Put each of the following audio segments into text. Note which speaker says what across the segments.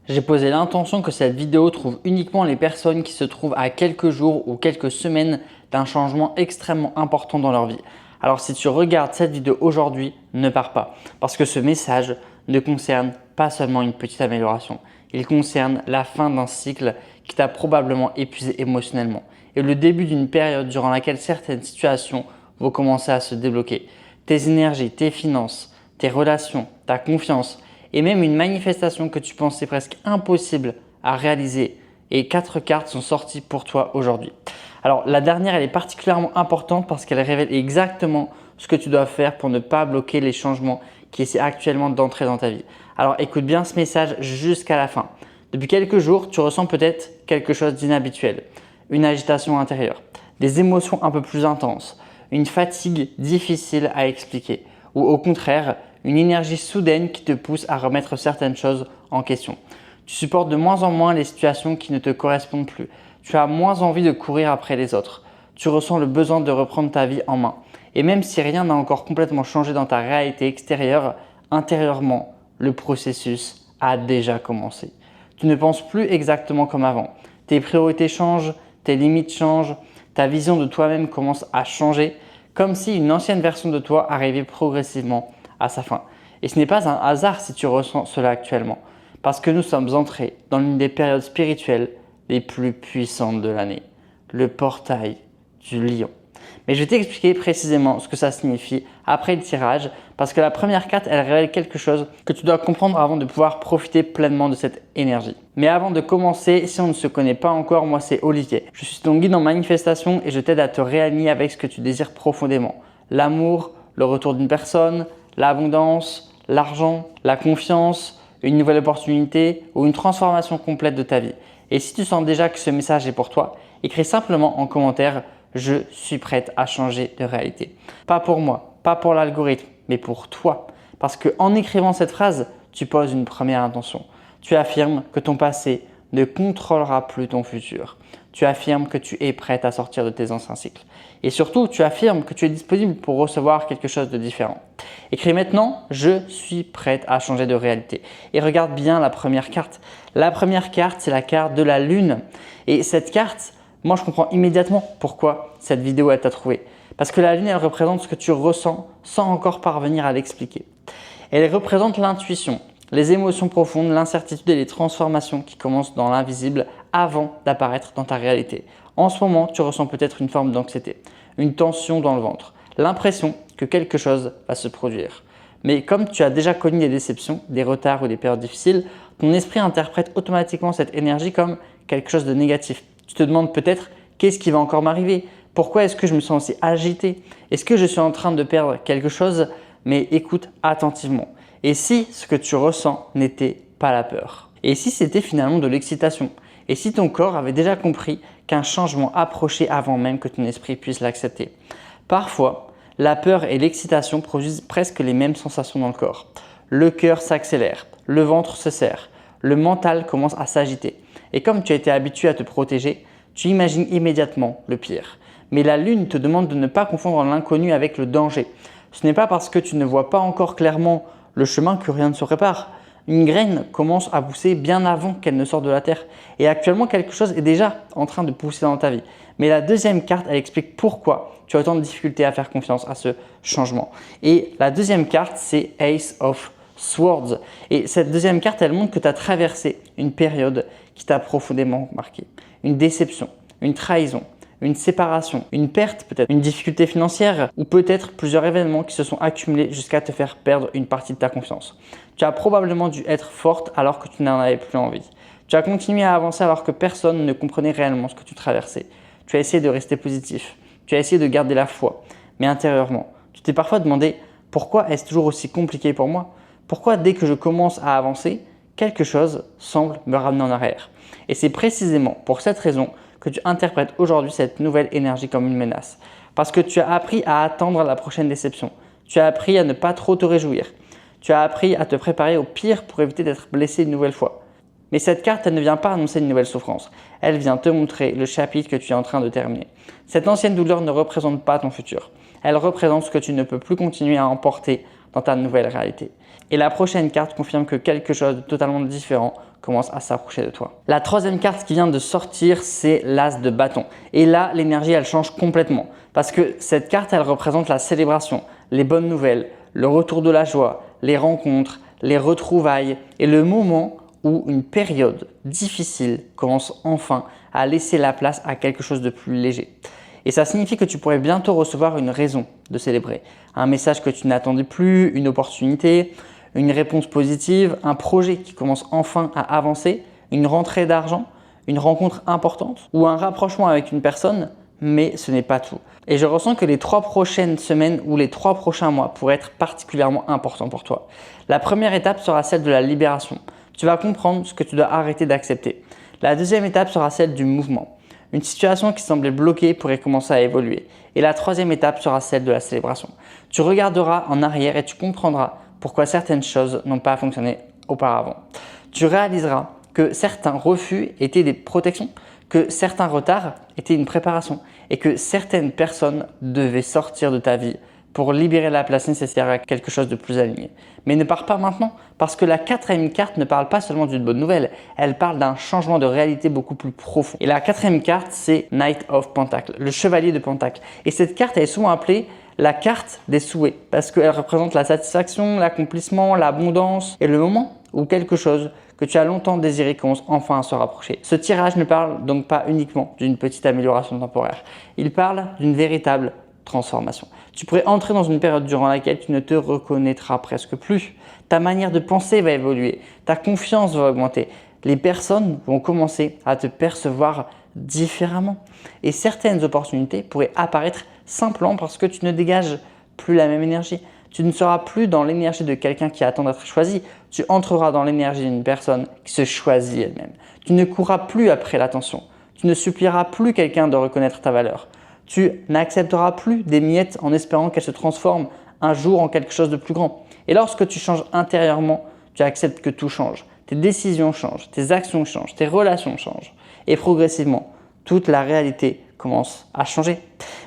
Speaker 1: J'ai posé l'intention que cette vidéo trouve uniquement les personnes qui se trouvent à quelques jours ou quelques semaines d'un changement extrêmement important dans leur vie. Alors si tu regardes cette vidéo aujourd'hui, ne pars pas parce que ce message ne concerne pas seulement une petite amélioration. Il concerne la fin d'un cycle qui t'a probablement épuisé émotionnellement et le début d'une période durant laquelle certaines situations vont commencer à se débloquer. Tes énergies, tes finances, tes relations, ta confiance et même une manifestation que tu pensais presque impossible à réaliser. Et 4 cartes sont sorties pour toi aujourd'hui. Alors la dernière, elle est particulièrement importante parce qu'elle révèle exactement ce que tu dois faire pour ne pas bloquer les changements qui essaient actuellement d'entrer dans ta vie. Alors écoute bien ce message jusqu'à la fin. Depuis quelques jours, tu ressens peut-être quelque chose d'inhabituel, une agitation intérieure, des émotions un peu plus intenses, une fatigue difficile à expliquer ou au contraire, une énergie soudaine qui te pousse à remettre certaines choses en question. Tu supportes de moins en moins les situations qui ne te correspondent plus. Tu as moins envie de courir après les autres. Tu ressens le besoin de reprendre ta vie en main. Et même si rien n'a encore complètement changé dans ta réalité extérieure, intérieurement, le processus a déjà commencé. Tu ne penses plus exactement comme avant. Tes priorités changent, tes limites changent, ta vision de toi-même commence à changer, comme si une ancienne version de toi arrivait progressivement à sa fin. Et ce n'est pas un hasard si tu ressens cela actuellement, parce que nous sommes entrés dans l'une des périodes spirituelles les plus puissantes de l'année, le portail du lion. Mais je vais t'expliquer précisément ce que ça signifie après le tirage, parce que la première carte, elle révèle quelque chose que tu dois comprendre avant de pouvoir profiter pleinement de cette énergie. Mais avant de commencer, si on ne se connaît pas encore, moi c'est Olivier. Je suis ton guide en manifestation et je t'aide à te réaligner avec ce que tu désires profondément. L'amour, le retour d'une personne, l'abondance, l'argent, la confiance, une nouvelle opportunité ou une transformation complète de ta vie. Et si tu sens déjà que ce message est pour toi, écris simplement en commentaire « Je suis prête à changer de réalité ». Pas pour moi, pas pour l'algorithme, mais pour toi. Parce qu'en écrivant cette phrase, tu poses une première intention. Tu affirmes que ton passé ne contrôlera plus ton futur. Tu affirmes que tu es prête à sortir de tes anciens cycles. Et surtout, tu affirmes que tu es disponible pour recevoir quelque chose de différent. Écris maintenant « Je suis prête à changer de réalité ». Et regarde bien la première carte. La première carte, c'est la carte de la lune. Et cette carte, moi je comprends immédiatement pourquoi cette vidéo elle t'a trouvé. Parce que la lune, elle représente ce que tu ressens sans encore parvenir à l'expliquer. Elle représente l'intuition, les émotions profondes, l'incertitude et les transformations qui commencent dans l'invisible avant d'apparaître dans ta réalité. En ce moment, tu ressens peut-être une forme d'anxiété, une tension dans le ventre, l'impression que quelque chose va se produire. Mais comme tu as déjà connu des déceptions, des retards ou des périodes difficiles, ton esprit interprète automatiquement cette énergie comme quelque chose de négatif. Tu te demandes peut-être qu'est-ce qui va encore m'arriver? Pourquoi est-ce que je me sens aussi agité? Est-ce que je suis en train de perdre quelque chose? Mais écoute attentivement. Et si ce que tu ressens n'était pas la peur? Et si c'était finalement de l'excitation? Et si ton corps avait déjà compris qu'un changement approchait avant même que ton esprit puisse l'accepter? Parfois, la peur et l'excitation produisent presque les mêmes sensations dans le corps. Le cœur s'accélère, le ventre se serre, le mental commence à s'agiter. Et comme tu as été habitué à te protéger, tu imagines immédiatement le pire. Mais la lune te demande de ne pas confondre l'inconnu avec le danger. Ce n'est pas parce que tu ne vois pas encore clairement le chemin que rien ne se répare. Une graine commence à pousser bien avant qu'elle ne sorte de la terre. Et actuellement, quelque chose est déjà en train de pousser dans ta vie. Mais la deuxième carte, elle explique pourquoi tu as autant de difficultés à faire confiance à ce changement. Et la deuxième carte, c'est Ace of Swords. Et cette deuxième carte, elle montre que tu as traversé une période qui t'a profondément marqué. Une déception, une trahison, une séparation, une perte peut-être, une difficulté financière ou peut-être plusieurs événements qui se sont accumulés jusqu'à te faire perdre une partie de ta confiance. Tu as probablement dû être forte alors que tu n'en avais plus envie. Tu as continué à avancer alors que personne ne comprenait réellement ce que tu traversais. Tu as essayé de rester positif. Tu as essayé de garder la foi. Mais intérieurement, tu t'es parfois demandé pourquoi est-ce toujours aussi compliqué pour moi? Pourquoi dès que je commence à avancer, quelque chose semble me ramener en arrière? Et c'est précisément pour cette raison que tu interprètes aujourd'hui cette nouvelle énergie comme une menace. Parce que tu as appris à attendre la prochaine déception. Tu as appris à ne pas trop te réjouir. Tu as appris à te préparer au pire pour éviter d'être blessé une nouvelle fois. Mais cette carte, elle ne vient pas annoncer une nouvelle souffrance. Elle vient te montrer le chapitre que tu es en train de terminer. Cette ancienne douleur ne représente pas ton futur. Elle représente ce que tu ne peux plus continuer à emporter dans ta nouvelle réalité. Et la prochaine carte confirme que quelque chose de totalement différent commence à s'approcher de toi. La troisième carte qui vient de sortir, c'est l'As de bâton. Et là, l'énergie, elle change complètement parce que cette carte, elle représente la célébration, les bonnes nouvelles, le retour de la joie, les rencontres, les retrouvailles et le moment où une période difficile commence enfin à laisser la place à quelque chose de plus léger. Et ça signifie que tu pourrais bientôt recevoir une raison de célébrer, un message que tu n'attendais plus, une opportunité, une réponse positive, un projet qui commence enfin à avancer, une rentrée d'argent, une rencontre importante ou un rapprochement avec une personne, mais ce n'est pas tout. Et je ressens que les 3 prochaines semaines ou les 3 prochains mois pourraient être particulièrement importants pour toi. La première étape sera celle de la libération. Tu vas comprendre ce que tu dois arrêter d'accepter. La deuxième étape sera celle du mouvement. Une situation qui semblait bloquée pourrait commencer à évoluer. Et la troisième étape sera celle de la célébration. Tu regarderas en arrière et tu comprendras pourquoi certaines choses n'ont pas fonctionné auparavant. Tu réaliseras que certains refus étaient des protections, que certains retards étaient une préparation et que certaines personnes devaient sortir de ta vie pour libérer la place nécessaire à quelque chose de plus aligné. Mais ne pars pas maintenant parce que la quatrième carte ne parle pas seulement d'une bonne nouvelle, elle parle d'un changement de réalité beaucoup plus profond. Et la quatrième carte, c'est Knight of Pentacles, le chevalier de Pentacles. Et cette carte elle est souvent appelée la carte des souhaits parce qu'elle représente la satisfaction, l'accomplissement, l'abondance et le moment où quelque chose que tu as longtemps désiré commence enfin à se rapprocher. Ce tirage ne parle donc pas uniquement d'une petite amélioration temporaire, il parle d'une véritable transformation. Tu pourrais entrer dans une période durant laquelle tu ne te reconnaîtras presque plus. Ta manière de penser va évoluer, ta confiance va augmenter. Les personnes vont commencer à te percevoir différemment et certaines opportunités pourraient apparaître simplement parce que tu ne dégages plus la même énergie. Tu ne seras plus dans l'énergie de quelqu'un qui attend d'être choisi, tu entreras dans l'énergie d'une personne qui se choisit elle-même. Tu ne courras plus après l'attention, tu ne supplieras plus quelqu'un de reconnaître ta valeur. Tu n'accepteras plus des miettes en espérant qu'elles se transforment un jour en quelque chose de plus grand. Et lorsque tu changes intérieurement, tu acceptes que tout change. Tes décisions changent, tes actions changent, tes relations changent. Et progressivement, toute la réalité commence à changer.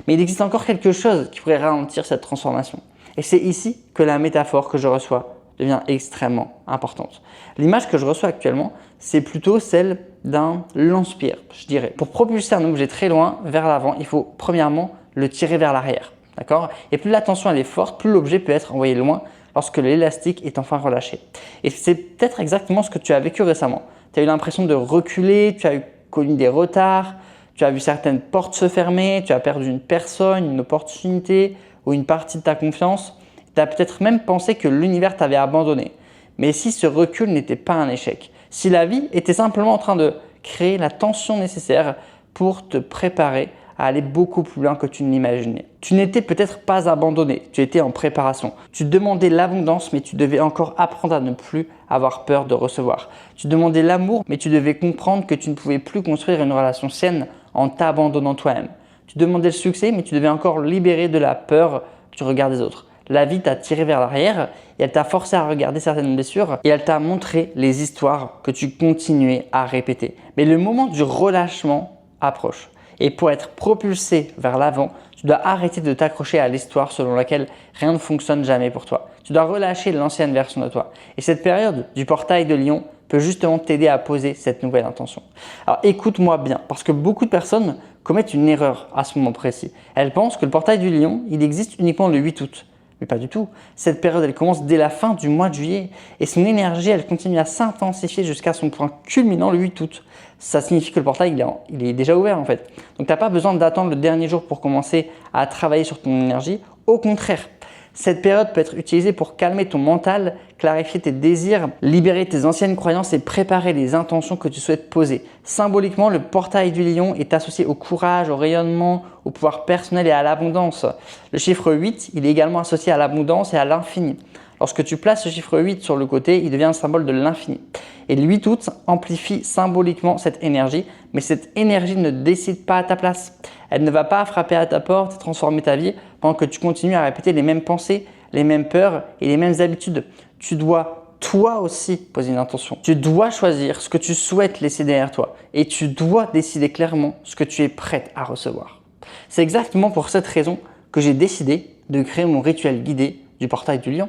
Speaker 1: Mais il existe encore quelque chose qui pourrait ralentir cette transformation. Et c'est ici que la métaphore que je reçois devient extrêmement importante. L'image que je reçois actuellement, c'est plutôt celle d'un lance-pierre, je dirais. Pour propulser un objet très loin vers l'avant, il faut premièrement le tirer vers l'arrière. D'accord ? Et plus la tension elle est forte, plus l'objet peut être envoyé loin lorsque l'élastique est enfin relâché. Et c'est peut-être exactement ce que tu as vécu récemment. Tu as eu l'impression de reculer, tu as connu des retards, tu as vu certaines portes se fermer, tu as perdu une personne, une opportunité ou une partie de ta confiance. Tu as peut-être même pensé que l'univers t'avait abandonné. Mais si ce recul n'était pas un échec, si la vie était simplement en train de créer la tension nécessaire pour te préparer à aller beaucoup plus loin que tu ne l'imaginais. Tu n'étais peut-être pas abandonné, tu étais en préparation. Tu demandais l'abondance, mais tu devais encore apprendre à ne plus avoir peur de recevoir. Tu demandais l'amour, mais tu devais comprendre que tu ne pouvais plus construire une relation saine en t'abandonnant toi-même. Tu demandais le succès, mais tu devais encore libérer de la peur du regard des autres. La vie t'a tiré vers l'arrière et elle t'a forcé à regarder certaines blessures et elle t'a montré les histoires que tu continuais à répéter. Mais le moment du relâchement approche. Et pour être propulsé vers l'avant, tu dois arrêter de t'accrocher à l'histoire selon laquelle rien ne fonctionne jamais pour toi. Tu dois relâcher l'ancienne version de toi. Et cette période du portail de Lion peut justement t'aider à poser cette nouvelle intention. Alors écoute-moi bien, parce que beaucoup de personnes commettent une erreur à ce moment précis. Elles pensent que le portail du Lion, il existe uniquement le 8 août. Mais pas du tout. Cette période, elle commence dès la fin du mois de juillet et son énergie, elle continue à s'intensifier jusqu'à son point culminant le 8 août. Ça signifie que le portail, il est déjà ouvert en fait. Donc, tu n'as pas besoin d'attendre le dernier jour pour commencer à travailler sur ton énergie. Au contraire, cette période peut être utilisée pour calmer ton mental, clarifier tes désirs, libérer tes anciennes croyances et préparer les intentions que tu souhaites poser. Symboliquement, le portail du lion est associé au courage, au rayonnement, au pouvoir personnel et à l'abondance. Le chiffre 8, il est également associé à l'abondance et à l'infini. Lorsque tu places ce chiffre 8 sur le côté, il devient un symbole de l'infini. Et le 8 août amplifie symboliquement cette énergie, mais cette énergie ne décide pas à ta place. Elle ne va pas frapper à ta porte et transformer ta vie pendant que tu continues à répéter les mêmes pensées, les mêmes peurs et les mêmes habitudes. Tu dois toi aussi poser une intention. Tu dois choisir ce que tu souhaites laisser derrière toi et tu dois décider clairement ce que tu es prête à recevoir. C'est exactement pour cette raison que j'ai décidé de créer mon rituel guidé du portail du lion.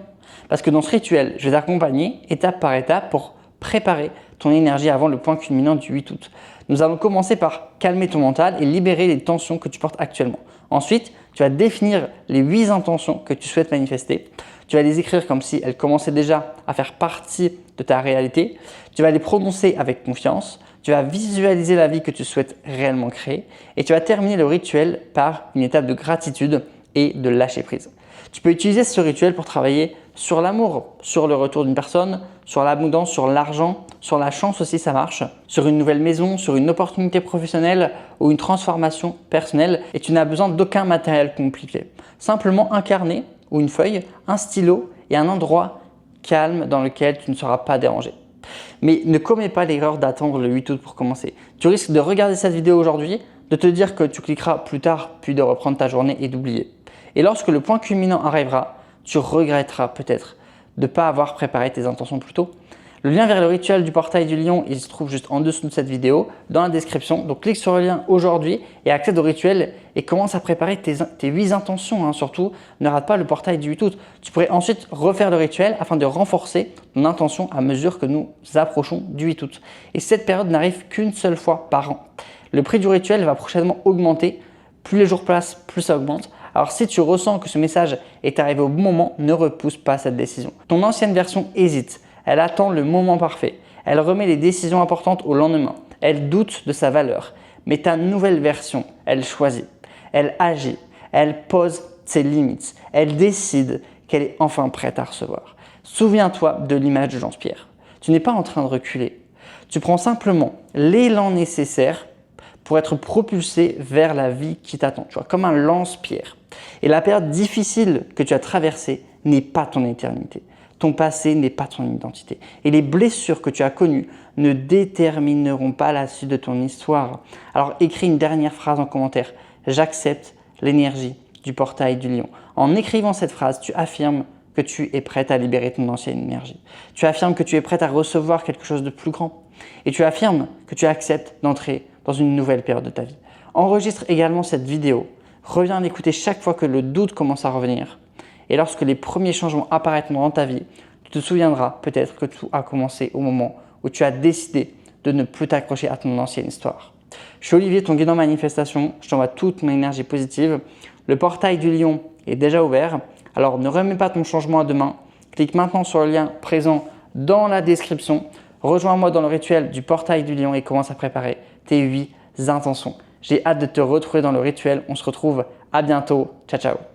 Speaker 1: Parce que dans ce rituel, je vais t'accompagner étape par étape pour préparer ton énergie avant le point culminant du 8 août. Nous allons commencer par calmer ton mental et libérer les tensions que tu portes actuellement. Ensuite, tu vas définir les 8 intentions que tu souhaites manifester. Tu vas les écrire comme si elles commençaient déjà à faire partie de ta réalité. Tu vas les prononcer avec confiance. Tu vas visualiser la vie que tu souhaites réellement créer. Et tu vas terminer le rituel par une étape de gratitude et de lâcher prise. Tu peux utiliser ce rituel pour travailler sur l'amour, sur le retour d'une personne, sur l'abondance, sur l'argent, sur la chance aussi ça marche, sur une nouvelle maison, sur une opportunité professionnelle ou une transformation personnelle et tu n'as besoin d'aucun matériel compliqué. Simplement un carnet ou une feuille, un stylo et un endroit calme dans lequel tu ne seras pas dérangé. Mais ne commets pas l'erreur d'attendre le 8 août pour commencer. Tu risques de regarder cette vidéo aujourd'hui, de te dire que tu cliqueras plus tard puis de reprendre ta journée et d'oublier. Et lorsque le point culminant arrivera, tu regretteras peut-être de ne pas avoir préparé tes intentions plus tôt. Le lien vers le rituel du portail du lion, il se trouve juste en dessous de cette vidéo, dans la description. Donc clique sur le lien aujourd'hui et accède au rituel et commence à préparer tes 8 intentions. Surtout, ne rate pas le portail du 8 août. Tu pourrais ensuite refaire le rituel afin de renforcer ton intention à mesure que nous approchons du 8 août. Et cette période n'arrive qu'une seule fois par an. Le prix du rituel va prochainement augmenter. Plus les jours passent, plus ça augmente. Alors si tu ressens que ce message est arrivé au bon moment, ne repousse pas cette décision. Ton ancienne version hésite. Elle attend le moment parfait. Elle remet les décisions importantes au lendemain. Elle doute de sa valeur. Mais ta nouvelle version, elle choisit. Elle agit. Elle pose ses limites. Elle décide qu'elle est enfin prête à recevoir. Souviens-toi de l'image de Jean-Pierre. Tu n'es pas en train de reculer. Tu prends simplement l'élan nécessaire pour être propulsé vers la vie qui t'attend. Tu vois, comme un lance-pierre. Et la période difficile que tu as traversée n'est pas ton éternité. Ton passé n'est pas ton identité. Et les blessures que tu as connues ne détermineront pas la suite de ton histoire. Alors écris une dernière phrase en commentaire. J'accepte l'énergie du portail du lion. En écrivant cette phrase, tu affirmes que tu es prête à libérer ton ancienne énergie. Tu affirmes que tu es prête à recevoir quelque chose de plus grand. Et tu affirmes que tu acceptes d'entrer dans une nouvelle période de ta vie. Enregistre également cette vidéo. Reviens l'écouter chaque fois que le doute commence à revenir. Et lorsque les premiers changements apparaîtront dans ta vie, tu te souviendras peut-être que tout a commencé au moment où tu as décidé de ne plus t'accrocher à ton ancienne histoire. Je suis Olivier, ton guide en manifestation. Je t'envoie toute mon énergie positive. Le portail du lion est déjà ouvert. Alors ne remets pas ton changement à demain. Clique maintenant sur le lien présent dans la description. Rejoins-moi dans le rituel du portail du lion et commence à préparer tes 8 intentions. J'ai hâte de te retrouver dans le rituel. On se retrouve à bientôt. Ciao, ciao.